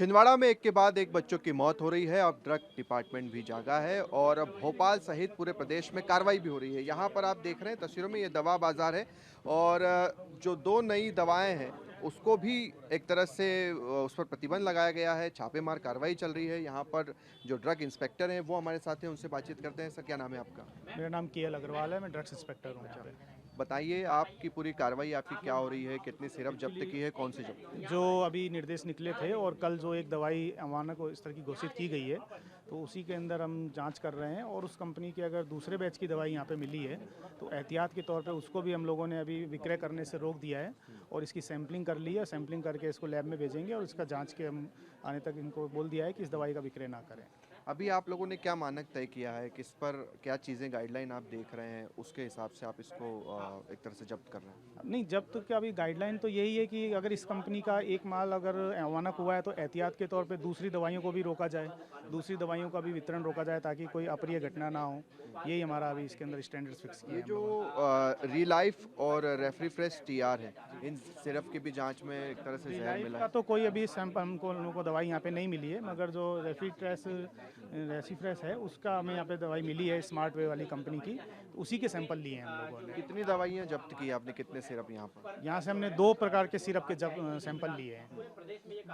छिंदवाड़ा में एक के बाद एक बच्चों की मौत हो रही है। अब ड्रग डिपार्टमेंट भी जागा है और अब भोपाल सहित पूरे प्रदेश में कार्रवाई भी हो रही है। यहाँ पर आप देख रहे हैं तस्वीरों में, ये दवा बाजार है और जो दो नई दवाएं हैं उसको भी एक तरह से उस पर प्रतिबंध लगाया गया है। छापेमार कार्रवाई चल रही है। यहाँ पर जो ड्रग इंस्पेक्टर हैं वो हमारे साथ हैं, उनसे बातचीत करते हैं। सर, क्या नाम है आपका? मेरा नाम केएल अग्रवाल है। मैं ड्रग्स इंस्पेक्टर हूँ यहाँ अच्छा, पे। बताइए आपकी पूरी कार्रवाई आपकी क्या हो रही है? कितनी सिरप जब्त की है? कौन सी जब्त? जो अभी निर्देश निकले थे और कल जो एक दवाई अमानक को इस तरह की घोषित की गई है, तो उसी के अंदर हम जांच कर रहे हैं। और उस कंपनी की अगर दूसरे बैच की दवाई यहाँ पे मिली है तो एहतियात के तौर पे उसको भी हम लोगों ने अभी विक्रय करने से रोक दिया है और इसकी सैंपलिंग कर ली है। सैंपलिंग करके इसको लैब में भेजेंगे और इसका जाँच के हम आने तक इनको बोल दिया है कि इस दवाई का विक्रय ना करें। अभी आप लोगों ने क्या मानक तय किया है? किस पर क्या चीज़ें गाइडलाइन आप देख रहे हैं, उसके हिसाब से आप इसको एक तरह से जब्त कर रहे हैं? नहीं, जब तक कि अभी गाइडलाइन तो यही है कि अगर इस कंपनी का एक माल अगर अमानक हुआ है तो एहतियात के तौर पे दूसरी दवाइयों को भी रोका जाए, दूसरी दवाइयों का भी वितरण रोका जाए ताकि कोई अप्रिय घटना ना हो। यही हमारा अभी इसके अंदर स्टैंडर्ड्स फिक्स किए ये हैं हम जो लोगों ने। रिलाइफ और रेफ्री फ्रेश टीआर है, इन सिरप की भी जांच में एक तरह से जहर रिलाइफ मिला का है। तो कोई अभी सैंपल हमको लोगों को दवाई यहाँ पे नहीं मिली है, मगर जो रेसीफ्रेस है उसका हमें यहाँ पे दवाई मिली है स्मार्ट वे वाली कंपनी की, तो उसी के सैंपल लिए हैं हम लोगों ने। कितनी दवाइयाँ जब्त की आपने? कितने सिरप यहाँ पर? यहाँ से हमने 2 प्रकार के सिरप के जब सैंपल लिए हैं।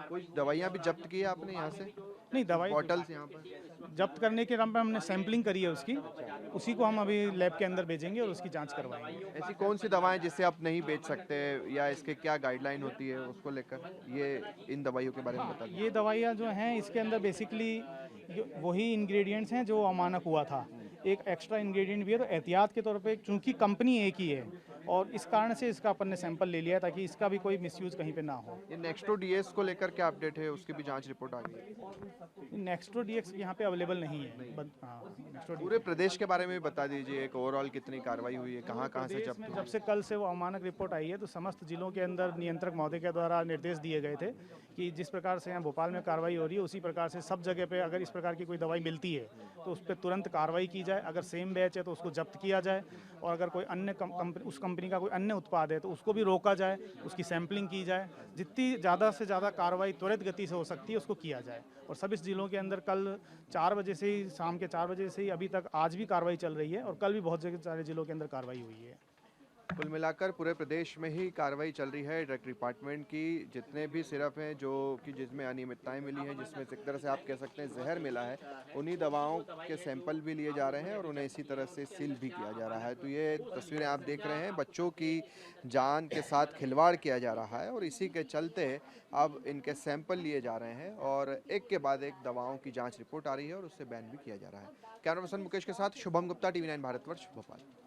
कोई दवाइयाँ भी जब्त की है आपने यहाँ से? नहीं, कुछ दवाई बॉटल्स यहाँ पर? जब्त करने के नाम पे हमने सैंपलिंग करी है उसकी, उसी को हम अभी लैब के अंदर भेजेंगे और उसकी जांच करवाएंगे। ऐसी कौन सी दवाएं जिससे आप नहीं बेच सकते, या इसके क्या गाइडलाइन होती है उसको लेकर? ये इन दवाइयों के बारे में हाँ, बता ये दीजिए। दवाइयाँ जो हैं इसके अंदर बेसिकली वही इंग्रेडिएंट्स हैं जो अमानक हुआ था। एक एक्स्ट्रा इंग्रेडिएंट भी है, तो एहतियात के तौर पे चूंकि कंपनी एक ही है और इस कारण से इसका अपन ने सैंपल ले लिया है ताकि इसका भी कोई मिसयूज कहीं पे ना हो। ये नेक्स्टो डीएस को लेकर क्या अपडेट है? उसकी भी जांच रिपोर्ट आ गई है? नेक्स्ट्रो डीएक्स यहाँ पे अवेलेबल नहीं है। हाँ, नेक्स्ट्रो पूरे प्रदेश के बारे में भी बता दीजिए, एक ओवरऑल कितनी कार्रवाई हुई है, कहाँ कहाँ से प्रदेश जब्त में हुई जब है? से कल से वो अवमानक रिपोर्ट आई है तो समस्त जिलों के अंदर नियंत्रक महोदय के द्वारा निर्देश दिए गए थे कि जिस प्रकार से यहाँ भोपाल में कार्रवाई हो रही है उसी प्रकार से सब जगह पे अगर इस प्रकार की कोई दवाई मिलती है तो उस पर तुरंत कार्रवाई की जाए। अगर सेम बैच है तो उसको जब्त किया जाए और अगर कोई अन्य उस कंपनी का कोई अन्य उत्पाद है तो उसको भी रोका जाए, उसकी सैंपलिंग की जाए। जितनी ज़्यादा से ज़्यादा कार्रवाई त्वरित गति से हो सकती है उसको किया जाए। और सभी जिलों के अंदर कल 4 बजे से ही, शाम के 4 बजे से ही अभी तक आज भी कार्रवाई चल रही है और कल भी बहुत जगह सारे जिलों के अंदर कार्रवाई हुई है। कुल मिलाकर पूरे प्रदेश में ही कार्रवाई चल रही है ड्रग डिपार्टमेंट की। जितने भी सिरप हैं जो कि जिसमें अनियमितताएं मिली हैं, जिसमें एक तरह से आप कह सकते हैं जहर मिला है, उन्हीं दवाओं के सैंपल भी लिए जा रहे हैं और उन्हें इसी तरह से सील भी किया जा रहा है। तो ये तस्वीरें आप देख रहे हैं, बच्चों की जान के साथ खिलवाड़ किया जा रहा है और इसी के चलते अब इनके सैंपल लिए जा रहे हैं और एक के बाद एक दवाओं की जाँच रिपोर्ट आ रही है और उससे बैन भी किया जा रहा है। कैमरा पर्सन मुकेश के साथ शुभम गुप्ता, टीवी 9 भारतवर्ष, भोपाल।